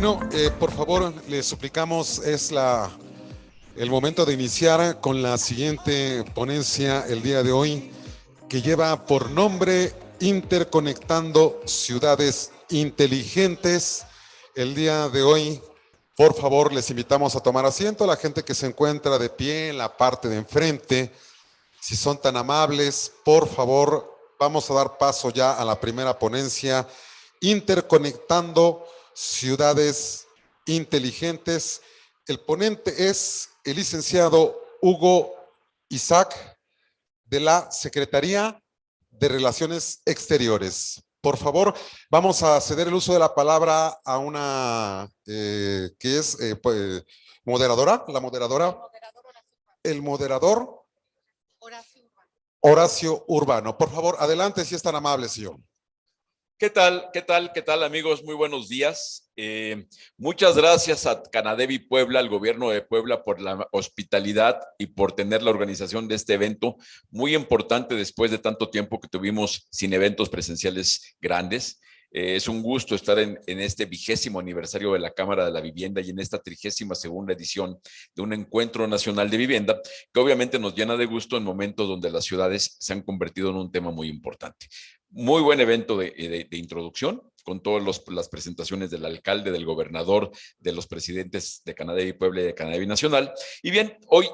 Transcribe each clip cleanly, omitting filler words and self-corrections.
Bueno, por favor, le suplicamos, el momento de iniciar con la siguiente ponencia el día de hoy, que lleva por nombre Interconectando Ciudades Inteligentes. El día de hoy, por favor, les invitamos a tomar asiento. La gente que se encuentra de pie en la parte de enfrente, si son tan amables, por favor, vamos a dar paso ya a la primera ponencia, Interconectando Ciudades Inteligentes. El ponente es el licenciado Hugo Isaac, de la Secretaría de Relaciones Exteriores. Por favor, vamos a ceder el uso de la palabra a una que es pues, moderadora, la moderadora, el moderador Horacio Urbano. Por favor, adelante, si es tan amable, señor. ¿Qué tal? ¿Qué tal? ¿Qué tal, amigos? Muy buenos días. Muchas gracias a Canadevi Puebla, al gobierno de Puebla, por la hospitalidad y por tener la organización de este evento muy importante después de tanto tiempo que tuvimos sin eventos presenciales grandes. Es un gusto estar en este 20º aniversario de la Cámara de la Vivienda y en esta 32ª edición de un encuentro nacional de vivienda, que obviamente nos llena de gusto en momentos donde las ciudades se han convertido en un tema muy importante. Muy buen evento de introducción, con todas las presentaciones del alcalde, del gobernador, de los presidentes de Canadevi Puebla y de Canadevi Nacional. Y bien, hoy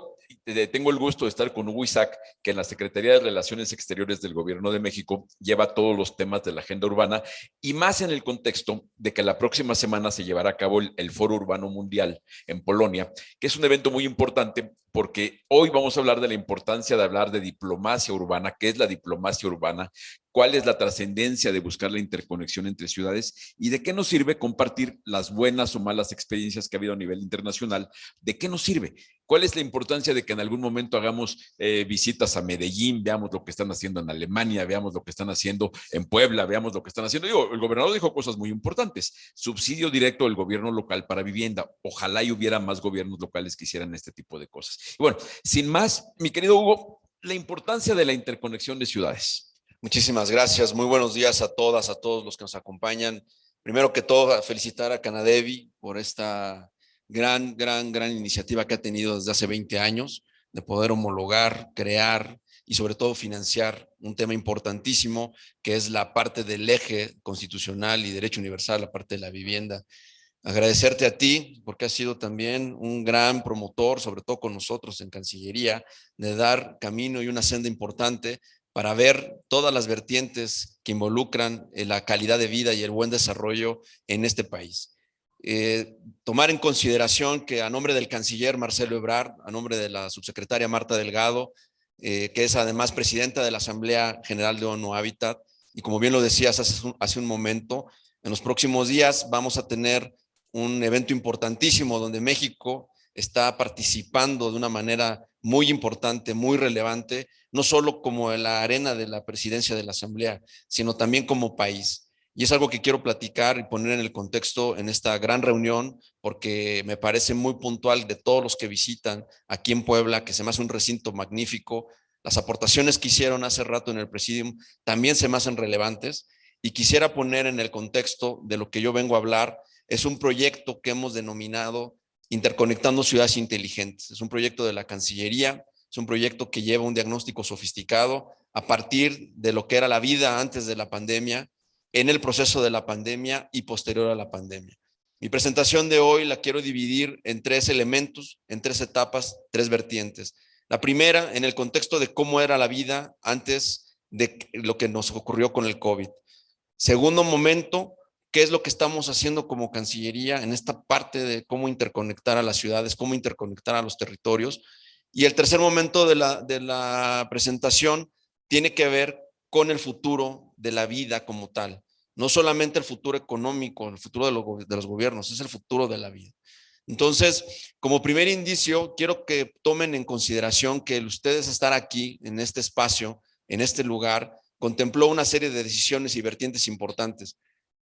tengo el gusto de estar con Hugo Isaac, que en la Secretaría de Relaciones Exteriores del Gobierno de México lleva todos los temas de la agenda urbana, y más en el contexto de que la próxima semana se llevará a cabo el Foro Urbano Mundial en Polonia, que es un evento muy importante porque hoy vamos a hablar de la importancia de hablar de diplomacia urbana. ¿Qué es la diplomacia urbana? ¿Cuál es la trascendencia de buscar la interconexión entre ciudades? ¿Y de qué nos sirve compartir las buenas o malas experiencias que ha habido a nivel internacional? ¿De qué nos sirve? ¿Cuál es la importancia de que en algún momento hagamos visitas a Medellín, veamos lo que están haciendo en Alemania, veamos lo que están haciendo en Puebla, veamos lo que están haciendo? Digo, el gobernador dijo cosas muy importantes. Subsidio directo del gobierno local para vivienda. Ojalá y hubiera más gobiernos locales que hicieran este tipo de cosas. Y bueno, sin más, mi querido Hugo, la importancia de la interconexión de ciudades. Muchísimas gracias. Muy buenos días a todas, a todos los que nos acompañan. Primero que todo, felicitar a Canadevi por esta gran iniciativa que ha tenido desde hace 20 años de poder homologar, crear y sobre todo financiar un tema importantísimo que es la parte del eje constitucional y derecho universal, la parte de la vivienda. Agradecerte a ti porque has sido también un gran promotor, sobre todo con nosotros en Cancillería, de dar camino y una senda importante para ver todas las vertientes que involucran la calidad de vida y el buen desarrollo en este país. Tomar en consideración que a nombre del canciller Marcelo Ebrard, a nombre de la subsecretaria Marta Delgado, que es además presidenta de la Asamblea General de ONU Habitat, y como bien lo decías hace un momento, en los próximos días vamos a tener un evento importantísimo donde México está participando de una manera muy importante, muy relevante, no solo como en la arena de la presidencia de la Asamblea, sino también como país. Y es algo que quiero platicar y poner en el contexto en esta gran reunión, porque me parece muy puntual de todos los que visitan aquí en Puebla, que se me hace un recinto magnífico. Las aportaciones que hicieron hace rato en el Presidium también se me hacen relevantes, y quisiera poner en el contexto de lo que yo vengo a hablar. Es un proyecto que hemos denominado Interconectando Ciudades Inteligentes. Es un proyecto de la Cancillería, es un proyecto que lleva un diagnóstico sofisticado a partir de lo que era la vida antes de la pandemia, en el proceso de la pandemia y posterior a la pandemia. Mi presentación de hoy la quiero dividir en 3 elementos, en 3 etapas, 3 vertientes. La primera, en el contexto de cómo era la vida antes de lo que nos ocurrió con el COVID. Segundo momento, qué es lo que estamos haciendo como Cancillería en esta parte de cómo interconectar a las ciudades, cómo interconectar a los territorios. Y el tercer momento de la presentación tiene que ver con el futuro de la vida como tal. No solamente el futuro económico, el futuro de los gobiernos, es el futuro de la vida. Entonces, como primer indicio, quiero que tomen en consideración que ustedes estar aquí, en este espacio, en este lugar, contempló una serie de decisiones y vertientes importantes.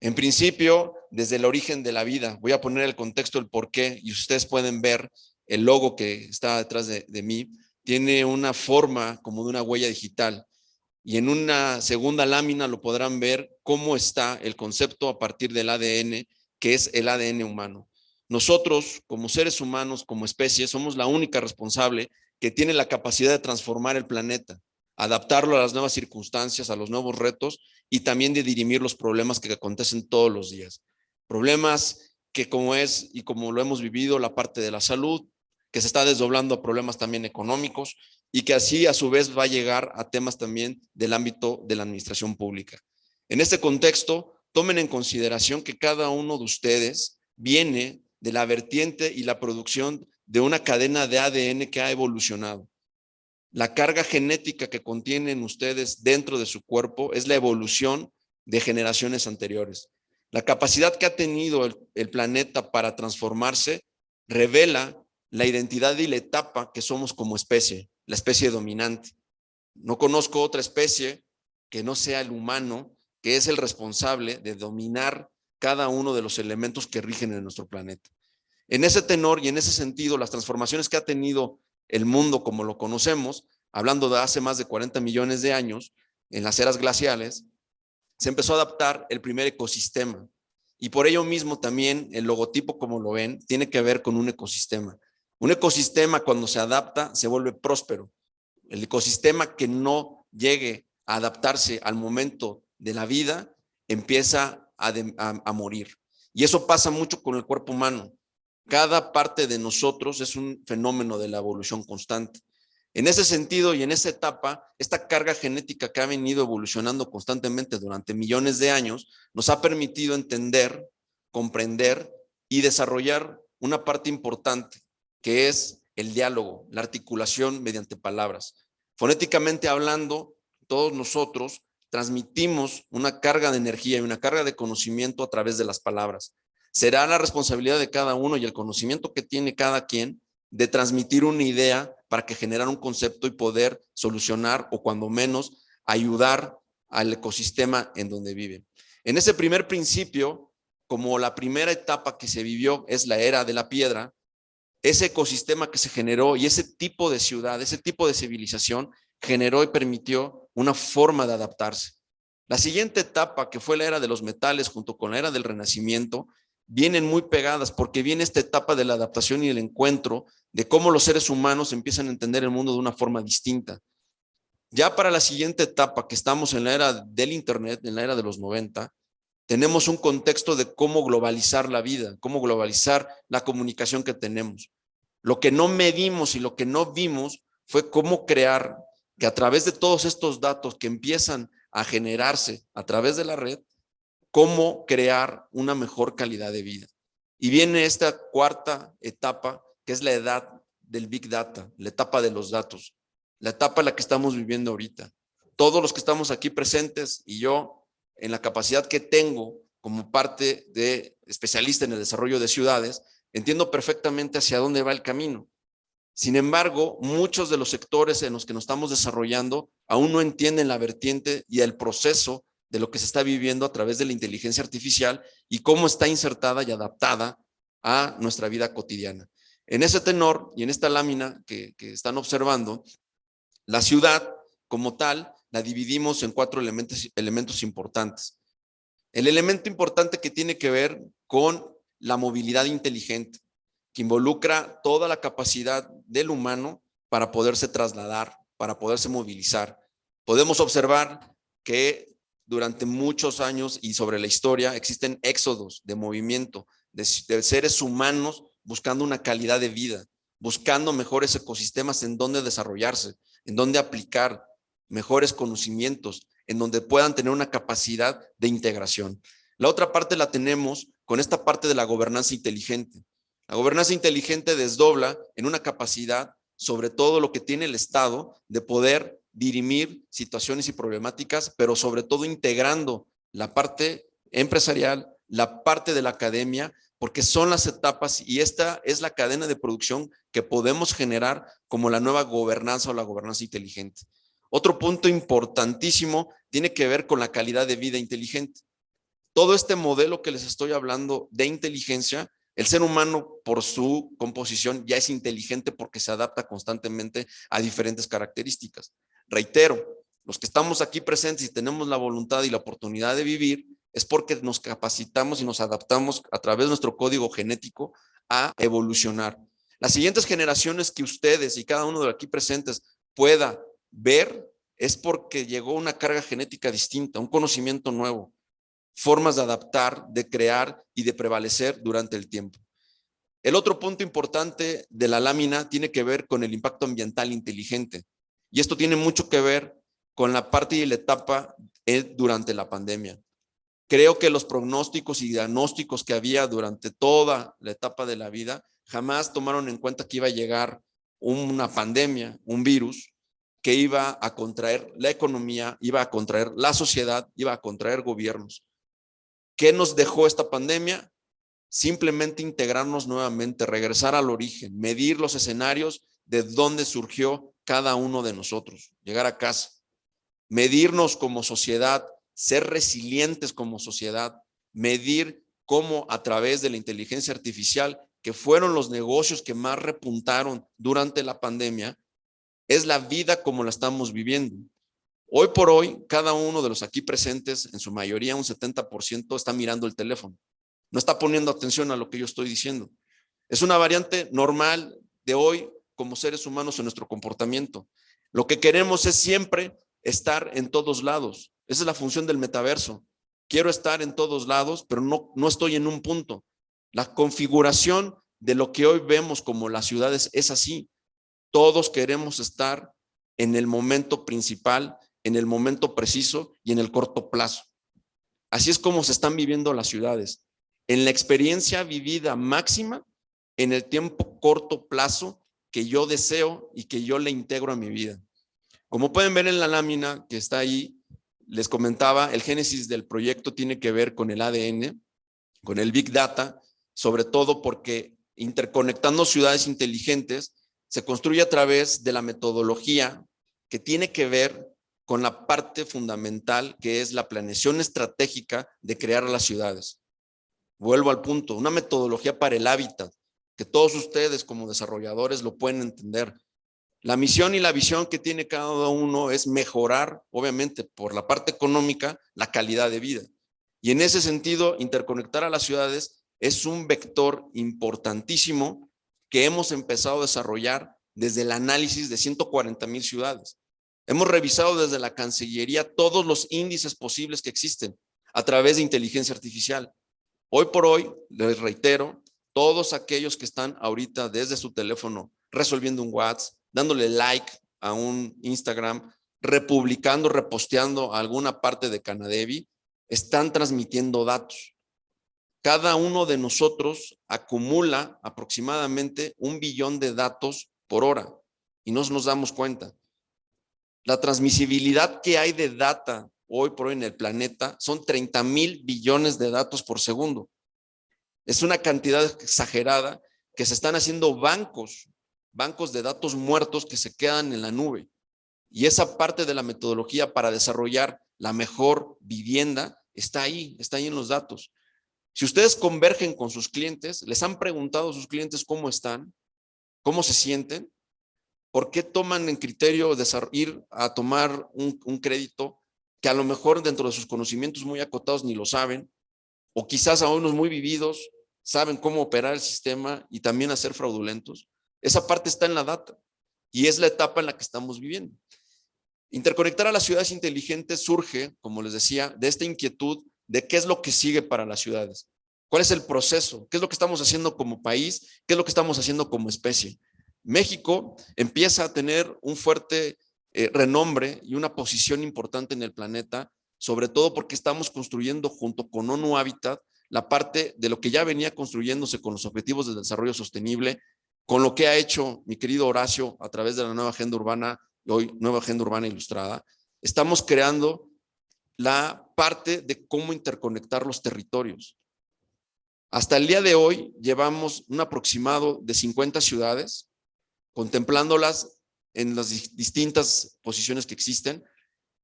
En principio, desde el origen de la vida, voy a poner el contexto, el por qué, y ustedes pueden ver el logo que está detrás de mí, tiene una forma como de una huella digital, y en una segunda lámina lo podrán ver cómo está el concepto a partir del ADN que es el ADN humano. Nosotros, como seres humanos, como especie, somos la única responsable que tiene la capacidad de transformar el planeta, adaptarlo a las nuevas circunstancias, a los nuevos retos y también de dirimir los problemas que acontecen todos los días. Problemas que como es y como lo hemos vivido, la parte de la salud, que se está desdoblando a problemas también económicos y que así a su vez va a llegar a temas también del ámbito de la administración pública. En este contexto, tomen en consideración que cada uno de ustedes viene de la vertiente y la producción de una cadena de ADN que ha evolucionado. La carga genética que contienen ustedes dentro de su cuerpo es la evolución de generaciones anteriores. La capacidad que ha tenido el planeta para transformarse revela la identidad y la etapa que somos como especie, la especie dominante. No conozco otra especie que no sea el humano, que es el responsable de dominar cada uno de los elementos que rigen en nuestro planeta. En ese tenor y en ese sentido, las transformaciones que ha tenido el mundo como lo conocemos, hablando de hace más de 40 millones de años, en las eras glaciales, se empezó a adaptar el primer ecosistema. Y por ello mismo también el logotipo, como lo ven, tiene que ver con un ecosistema. Un ecosistema cuando se adapta se vuelve próspero. El ecosistema que no llegue a adaptarse al momento de la vida empieza a morir. Y eso pasa mucho con el cuerpo humano. Cada parte de nosotros es un fenómeno de la evolución constante. En ese sentido y en esa etapa, esta carga genética que ha venido evolucionando constantemente durante millones de años nos ha permitido entender, comprender y desarrollar una parte importante que es el diálogo, la articulación mediante palabras. Fonéticamente hablando, todos nosotros transmitimos una carga de energía y una carga de conocimiento a través de las palabras. Será la responsabilidad de cada uno y el conocimiento que tiene cada quien de transmitir una idea para que generar un concepto y poder solucionar o cuando menos ayudar al ecosistema en donde vive. En ese primer principio, como la primera etapa que se vivió es la era de la piedra, ese ecosistema que se generó y ese tipo de ciudad, ese tipo de civilización generó y permitió una forma de adaptarse. La siguiente etapa, que fue la era de los metales junto con la era del Renacimiento, vienen muy pegadas porque viene esta etapa de la adaptación y el encuentro de cómo los seres humanos empiezan a entender el mundo de una forma distinta. Ya para la siguiente etapa, que estamos en la era del Internet, en la era de los 90, tenemos un contexto de cómo globalizar la vida, cómo globalizar la comunicación que tenemos. Lo que no medimos y lo que no vimos fue cómo crear que a través de todos estos datos que empiezan a generarse a través de la red, cómo crear una mejor calidad de vida. Y viene esta cuarta etapa, que es la edad del Big Data, la etapa de los datos, la etapa en la que estamos viviendo ahorita. Todos los que estamos aquí presentes y yo, en la capacidad que tengo como parte de especialista en el desarrollo de ciudades, entiendo perfectamente hacia dónde va el camino. Sin embargo, muchos de los sectores en los que nos estamos desarrollando aún no entienden la vertiente y el proceso de lo que se está viviendo a través de la inteligencia artificial y cómo está insertada y adaptada a nuestra vida cotidiana. En ese tenor y en esta lámina que están observando, la ciudad como tal la dividimos en 4 elementos importantes. El elemento importante que tiene que ver con la movilidad inteligente, que involucra toda la capacidad del humano para poderse trasladar, para poderse movilizar. Podemos observar que durante muchos años y sobre la historia existen éxodos de movimiento de seres humanos buscando una calidad de vida, buscando mejores ecosistemas en donde desarrollarse, en donde aplicar mejores conocimientos, en donde puedan tener una capacidad de integración. La otra parte la tenemos con esta parte de la gobernanza inteligente. La gobernanza inteligente desdobla en una capacidad sobre todo lo que tiene el Estado de poder dirimir situaciones y problemáticas, pero sobre todo integrando la parte empresarial, la parte de la academia, porque son las etapas y esta es la cadena de producción que podemos generar como la nueva gobernanza o la gobernanza inteligente. Otro punto importantísimo tiene que ver con la calidad de vida inteligente. Todo este modelo que les estoy hablando de inteligencia, el ser humano por su composición ya es inteligente porque se adapta constantemente a diferentes características. Reitero, los que estamos aquí presentes y tenemos la voluntad y la oportunidad de vivir, es porque nos capacitamos y nos adaptamos a través de nuestro código genético a evolucionar. Las siguientes generaciones que ustedes y cada uno de los aquí presentes pueda ver es porque llegó una carga genética distinta, un conocimiento nuevo, formas de adaptar, de crear y de prevalecer durante el tiempo. El otro punto importante de la lámina tiene que ver con el impacto ambiental inteligente. Y esto tiene mucho que ver con la parte y la etapa durante la pandemia. Creo que los pronósticos y diagnósticos que había durante toda la etapa de la vida jamás tomaron en cuenta que iba a llegar una pandemia, un virus, que iba a contraer la economía, iba a contraer la sociedad, iba a contraer gobiernos. ¿Qué nos dejó esta pandemia? Simplemente integrarnos nuevamente, regresar al origen, medir los escenarios de dónde surgió cada uno de nosotros, llegar a casa, medirnos como sociedad, ser resilientes como sociedad, medir cómo a través de la inteligencia artificial, que fueron los negocios que más repuntaron durante la pandemia, es la vida como la estamos viviendo. Hoy por hoy, cada uno de los aquí presentes, en su mayoría un 70%, está mirando el teléfono. No está poniendo atención a lo que yo estoy diciendo. Es una variante normal de hoy como seres humanos en nuestro comportamiento. Lo que queremos es siempre estar en todos lados. Esa es la función del metaverso. Quiero estar en todos lados, pero no estoy en un punto. La configuración de lo que hoy vemos como las ciudades es así. Todos queremos estar en el momento principal, en el momento preciso y en el corto plazo. Así es como se están viviendo las ciudades. En la experiencia vivida máxima, en el tiempo corto plazo que yo deseo y que yo le integro a mi vida. Como pueden ver en la lámina que está ahí, les comentaba, el génesis del proyecto tiene que ver con el ADN, con el Big Data, sobre todo porque interconectando ciudades inteligentes se construye a través de la metodología que tiene que ver con la parte fundamental que es la planeación estratégica de crear las ciudades. Vuelvo al punto, una metodología para el hábitat, que todos ustedes como desarrolladores lo pueden entender. La misión y la visión que tiene cada uno es mejorar, obviamente, por la parte económica, la calidad de vida. Y en ese sentido, interconectar a las ciudades es un vector importantísimo que hemos empezado a desarrollar desde el análisis de 140,000 ciudades. Hemos revisado desde la Cancillería todos los índices posibles que existen a través de inteligencia artificial. Hoy por hoy, les reitero, todos aquellos que están ahorita desde su teléfono resolviendo un WhatsApp, dándole like a un Instagram, republicando, reposteando alguna parte de Canadevi, están transmitiendo datos. Cada uno de nosotros acumula aproximadamente 1 billón de datos por hora y no nos damos cuenta. La transmisibilidad que hay de data hoy por hoy en el planeta son 30,000 billones de datos por segundo. Es una cantidad exagerada que se están haciendo bancos de datos muertos que se quedan en la nube. Y esa parte de la metodología para desarrollar la mejor vivienda está ahí en los datos. Si ustedes convergen con sus clientes, les han preguntado a sus clientes cómo están, cómo se sienten, por qué toman en criterio de ir a tomar un crédito que a lo mejor dentro de sus conocimientos muy acotados ni lo saben, o quizás a unos muy vividos saben cómo operar el sistema y también hacer fraudulentos. Esa parte está en la data y es la etapa en la que estamos viviendo. Interconectar a las ciudades inteligentes surge, como les decía, de esta inquietud de qué es lo que sigue para las ciudades. ¿Cuál es el proceso? ¿Qué es lo que estamos haciendo como país? ¿Qué es lo que estamos haciendo como especie? México empieza a tener un fuerte renombre y una posición importante en el planeta, sobre todo porque estamos construyendo junto con ONU Habitat la parte de lo que ya venía construyéndose con los objetivos de desarrollo sostenible, con lo que ha hecho mi querido Horacio a través de la nueva agenda urbana, hoy nueva agenda urbana ilustrada. Estamos creando la parte de cómo interconectar los territorios. Hasta el día de hoy llevamos un aproximado de 50 ciudades, contemplándolas en las distintas posiciones que existen.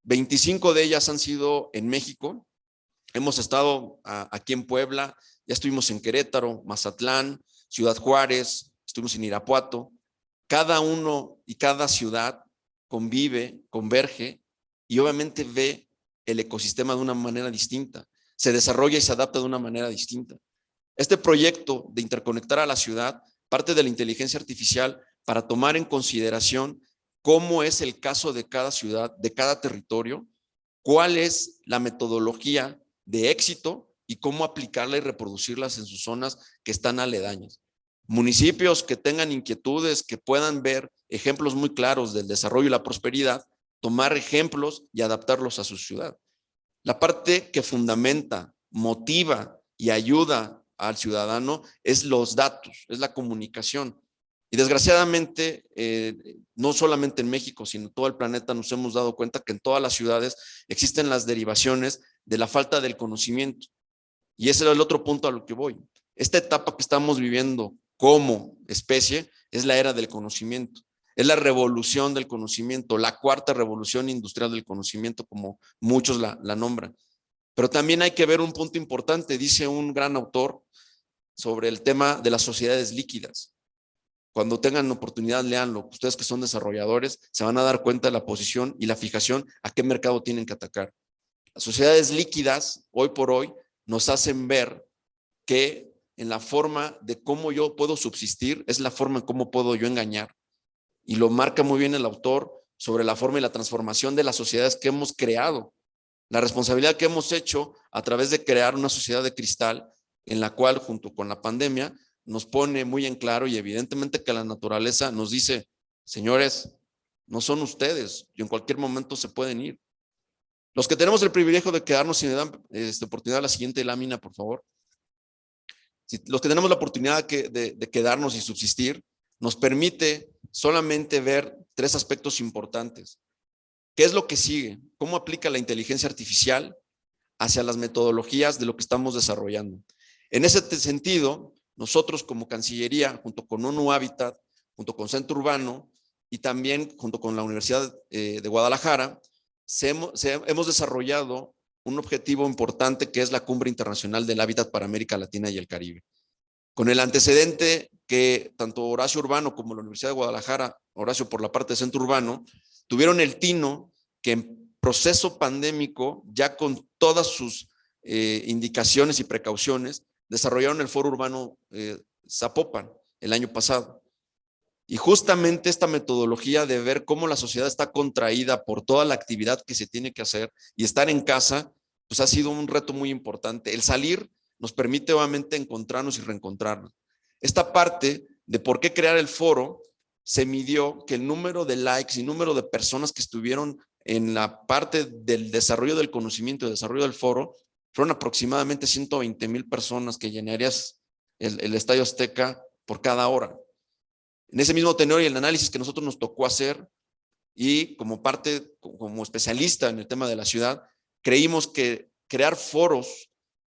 25 de ellas han sido en México. Hemos estado aquí en Puebla, ya estuvimos en Querétaro, Mazatlán, Ciudad Juárez, estuvimos en Irapuato. Cada uno y cada ciudad convive, converge y obviamente ve el ecosistema de una manera distinta. se desarrolla y se adapta de una manera distinta. Este proyecto de interconectar a la ciudad parte de la inteligencia artificial para tomar en consideración cómo es el caso de cada ciudad, de cada territorio, cuál es la metodología de éxito y cómo aplicarla y reproducirlas en sus zonas que están aledañas. Municipios que tengan inquietudes, que puedan ver ejemplos muy claros del desarrollo y la prosperidad, tomar ejemplos y adaptarlos a su ciudad. La parte que fundamenta, motiva y ayuda al ciudadano es los datos, es la comunicación. Y desgraciadamente, no solamente en México, sino en todo el planeta nos hemos dado cuenta que en todas las ciudades existen las derivaciones de la falta del conocimiento. Y ese es el otro punto a lo que voy. Esta etapa que estamos viviendo como especie es la era del conocimiento. Es la revolución del conocimiento, la cuarta revolución industrial del conocimiento, como muchos la nombran. Pero también hay que ver un punto importante, dice un gran autor sobre el tema de las sociedades líquidas. Cuando tengan oportunidad, léanlo. Ustedes que son desarrolladores se van a dar cuenta de la posición y la fijación a qué mercado tienen que atacar. Las sociedades líquidas, hoy por hoy, nos hacen ver que en la forma de cómo yo puedo subsistir es la forma en cómo puedo yo engañar. Y lo marca muy bien el autor sobre la forma y la transformación de las sociedades que hemos creado. La responsabilidad que hemos hecho a través de crear una sociedad de cristal en la cual, junto con la pandemia, nos pone muy en claro y evidentemente que la naturaleza nos dice, señores, no son ustedes y en cualquier momento se pueden ir. Los que tenemos el privilegio de quedarnos, si me dan oportunidad a la siguiente lámina, por favor. Los que tenemos la oportunidad de quedarnos y subsistir, nos permite solamente ver tres aspectos importantes. ¿Qué es lo que sigue? ¿Cómo aplica la inteligencia artificial hacia las metodologías de lo que estamos desarrollando? En ese sentido, nosotros como Cancillería, junto con ONU Habitat, junto con Centro Urbano y también junto con la Universidad de Guadalajara, hemos desarrollado un objetivo importante que es la Cumbre Internacional del Hábitat para América Latina y el Caribe. Con el antecedente que tanto Horacio Urbano como la Universidad de Guadalajara, Horacio por la parte de Centro Urbano, tuvieron el tino que en proceso pandémico, ya con todas sus indicaciones y precauciones, desarrollaron el Foro Urbano Zapopan el año pasado. Y justamente esta metodología de ver cómo la sociedad está contraída por toda la actividad que se tiene que hacer y estar en casa, pues ha sido un reto muy importante. El salir nos permite obviamente encontrarnos y reencontrarnos. Esta parte de por qué crear el foro, se midió que el número de likes y número de personas que estuvieron en la parte del desarrollo del conocimiento y desarrollo del foro, fueron aproximadamente 120,000 personas que llenarías el Estadio Azteca por cada hora. En ese mismo tenor y el análisis que nosotros nos tocó hacer y como parte, como especialista en el tema de la ciudad, creímos que crear foros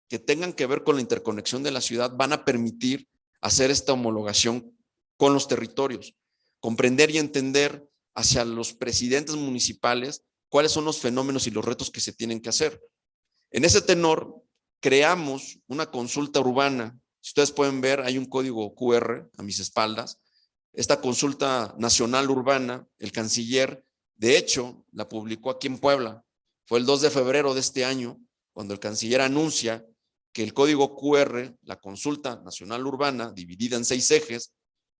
que tengan que ver con la interconexión de la ciudad van a permitir hacer esta homologación con los territorios, comprender y entender hacia los presidentes municipales cuáles son los fenómenos y los retos que se tienen que hacer. En ese tenor, creamos una consulta urbana. Si ustedes pueden ver, hay un código QR a mis espaldas. Esta consulta nacional urbana, el canciller, de hecho, la publicó aquí en Puebla. Fue el 2 de febrero de este año, cuando el canciller anuncia que el código QR, la consulta nacional urbana, dividida en 6 ejes,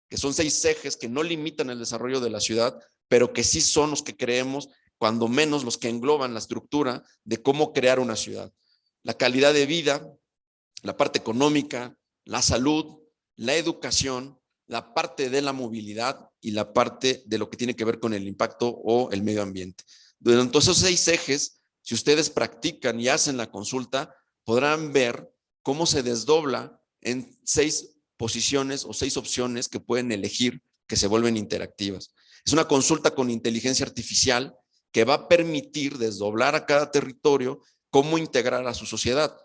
que son 6 ejes que no limitan el desarrollo de la ciudad, pero que sí son los que creemos, cuando menos los que engloban la estructura de cómo crear una ciudad. La calidad de vida, la parte económica, la salud, la educación, la parte de la movilidad y la parte de lo que tiene que ver con el impacto o el medio ambiente. Durante esos 6 ejes, si ustedes practican y hacen la consulta, podrán ver cómo se desdobla en 6 posiciones o 6 opciones que pueden elegir que se vuelven interactivas. Es una consulta con inteligencia artificial que va a permitir desdoblar a cada territorio cómo integrar a su sociedad.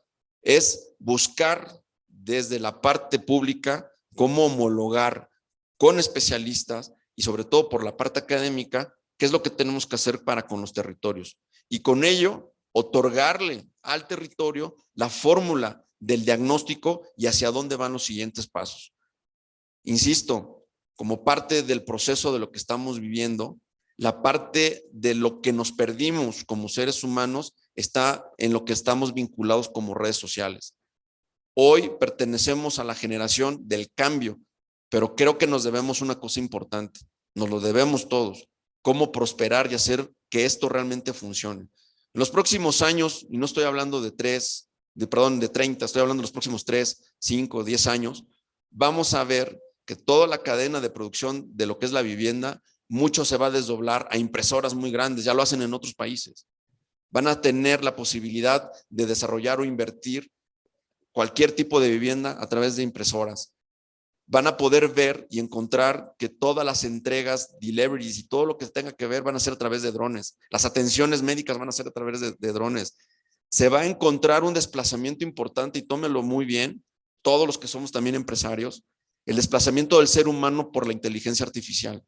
Es buscar desde la parte pública cómo homologar con especialistas y sobre todo por la parte académica qué es lo que tenemos que hacer para con los territorios. Y con ello, otorgarle al territorio la fórmula del diagnóstico y hacia dónde van los siguientes pasos. Insisto, como parte del proceso de lo que estamos viviendo, la parte de lo que nos perdimos como seres humanos está en lo que estamos vinculados como redes sociales. Hoy pertenecemos a la generación del cambio, pero creo que nos debemos una cosa importante, nos lo debemos todos, cómo prosperar y hacer que esto realmente funcione. En los próximos años, y no estoy hablando de 30, estoy hablando de los próximos 3, 5, 10 años, vamos a ver que toda la cadena de producción de lo que es la vivienda, mucho se va a desdoblar a impresoras muy grandes, ya lo hacen en otros países. Van a tener la posibilidad de desarrollar o invertir cualquier tipo de vivienda a través de impresoras. Van a poder ver y encontrar que todas las entregas, deliveries y todo lo que tenga que ver van a ser a través de drones. Las atenciones médicas van a ser a través de drones. Se va a encontrar un desplazamiento importante, y tómelo muy bien, todos los que somos también empresarios, el desplazamiento del ser humano por la inteligencia artificial.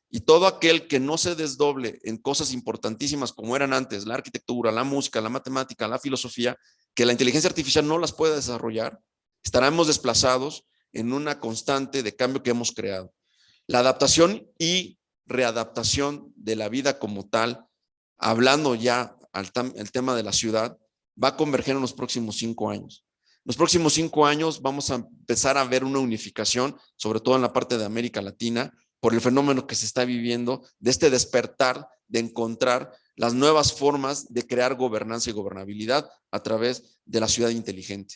Y todo aquel que no se desdoble en cosas importantísimas como eran antes, la arquitectura, la música, la matemática, la filosofía, que la inteligencia artificial no las pueda desarrollar, estaremos desplazados en una constante de cambio que hemos creado. La adaptación y readaptación de la vida como tal, hablando ya el tema de la ciudad, va a converger en los próximos 5 años. En los próximos 5 años vamos a empezar a ver una unificación, sobre todo en la parte de América Latina, por el fenómeno que se está viviendo de este despertar, de encontrar las nuevas formas de crear gobernanza y gobernabilidad a través de la ciudad inteligente.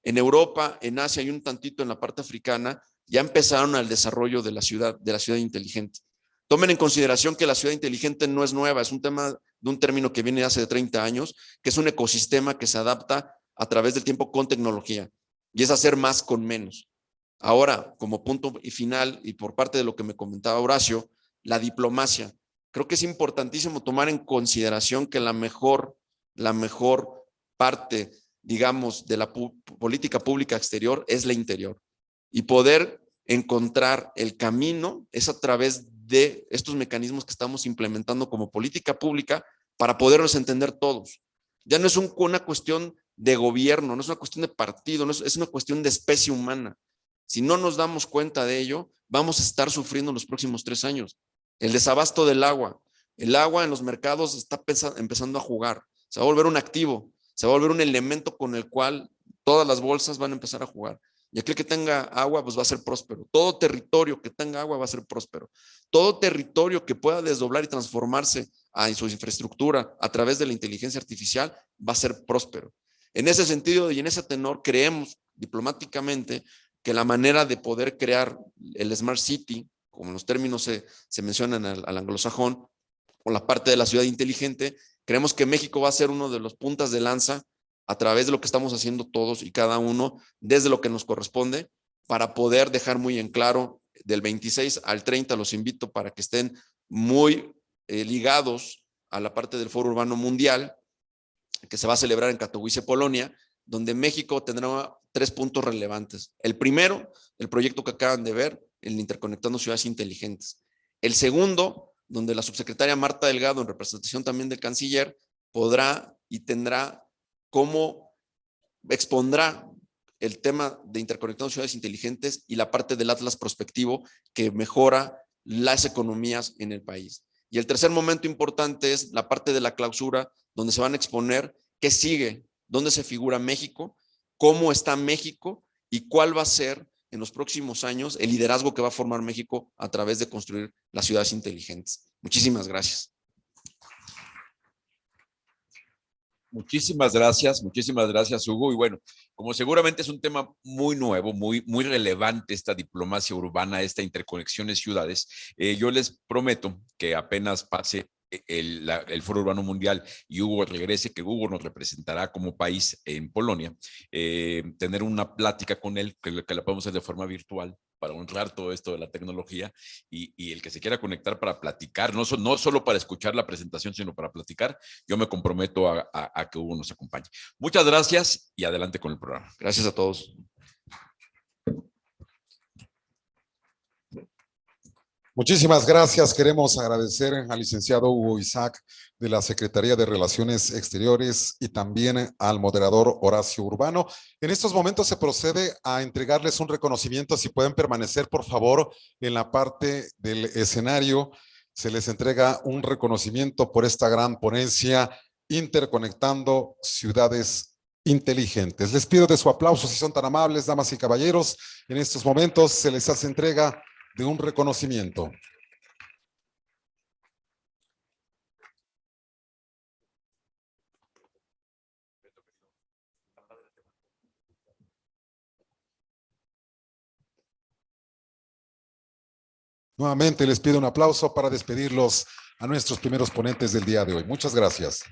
En Europa, en Asia y un tantito en la parte africana, ya empezaron al desarrollo de la ciudad inteligente. Tomen en consideración que la ciudad inteligente no es nueva, es un tema de un término que viene de hace 30 años, que es un ecosistema que se adapta a través del tiempo con tecnología, y es hacer más con menos. Ahora, como punto y final, y por parte de lo que me comentaba Horacio, la diplomacia. Creo que es importantísimo tomar en consideración que la mejor parte, digamos, de la política pública exterior es la interior. Y poder encontrar el camino es a través de estos mecanismos que estamos implementando como política pública para podernos entender todos. Ya no es una cuestión de gobierno, no es una cuestión de partido, es una cuestión de especie humana. Si no nos damos cuenta de ello, vamos a estar sufriendo en los próximos 3 años. El desabasto del agua. El agua en los mercados está empezando a jugar. Se va a volver un activo, se va a volver un elemento con el cual todas las bolsas van a empezar a jugar. Y aquel que tenga agua, pues va a ser próspero. Todo territorio que tenga agua va a ser próspero. Todo territorio que pueda desdoblar y transformarse en su infraestructura a través de la inteligencia artificial va a ser próspero. En ese sentido y en ese tenor, creemos diplomáticamente que la manera de poder crear el Smart City, como los términos se mencionan al anglosajón, o la parte de la ciudad inteligente, creemos que México va a ser uno de los puntas de lanza a través de lo que estamos haciendo todos y cada uno desde lo que nos corresponde, para poder dejar muy en claro, del 26 al 30 los invito para que estén muy ligados a la parte del Foro Urbano Mundial, que se va a celebrar en Katowice, Polonia, donde México tendrá 3 puntos relevantes. El primero, el proyecto que acaban de ver, el Interconectando Ciudades Inteligentes. El segundo, donde la subsecretaria Marta Delgado, en representación también del canciller, podrá y tendrá cómo expondrá el tema de Interconectando Ciudades Inteligentes y la parte del Atlas Prospectivo que mejora las economías en el país. Y el tercer momento importante es la parte de la clausura, donde se van a exponer qué sigue, dónde se figura México, cómo está México y cuál va a ser en los próximos años el liderazgo que va a formar México a través de construir las ciudades inteligentes. Muchísimas gracias. Muchísimas gracias, Hugo. Y bueno, como seguramente es un tema muy nuevo, muy relevante, esta diplomacia urbana, esta interconexión de ciudades, yo les prometo que apenas pase el Foro Urbano Mundial y Hugo regrese, que Hugo nos representará como país en Polonia, tener una plática con él, que la podemos hacer de forma virtual, para honrar todo esto de la tecnología, y el que se quiera conectar para platicar, no solo para escuchar la presentación, sino para platicar, yo me comprometo a que Hugo nos acompañe. Muchas gracias y adelante con el programa. Gracias a todos. Muchísimas gracias. Queremos agradecer al licenciado Hugo Isaac de la Secretaría de Relaciones Exteriores y también al moderador Horacio Urbano. En estos momentos se procede a entregarles un reconocimiento. Si pueden permanecer, por favor, en la parte del escenario, se les entrega un reconocimiento por esta gran ponencia interconectando ciudades inteligentes. Les pido de su aplauso, si son tan amables, damas y caballeros. En estos momentos se les hace entrega de un reconocimiento. Nuevamente les pido un aplauso para despedirlos a nuestros primeros ponentes del día de hoy. Muchas gracias.